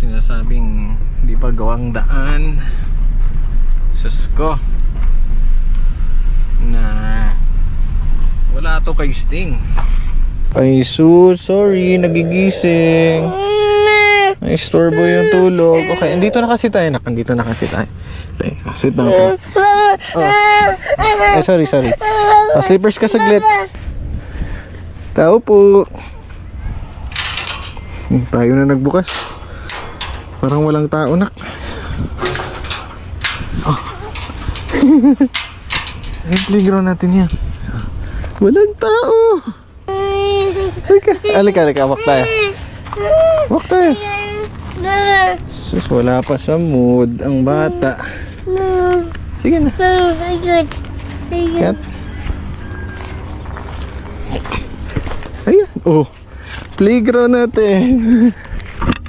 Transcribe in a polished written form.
sinasabing di pa gawang daan. Sus ko na wala to kay Sting. Ay sus, sorry, nagigising. Ay, istorbo yung tulog. Okay, andito na kasi tayo, nak. Andito na kasi tayo. Okay, sit down ka. Oh. Ay, sorry. Slippers ka saglit. Tao po. Tayo na nagbukas. Parang walang tao, nak. Oh. Ay, playground natin yan. Walang tao. Halika, walk tayo. Walk tayo. Sus, wala pa sa mood ang bata. Sige na. Kat. Ayan. Oh, playground natin.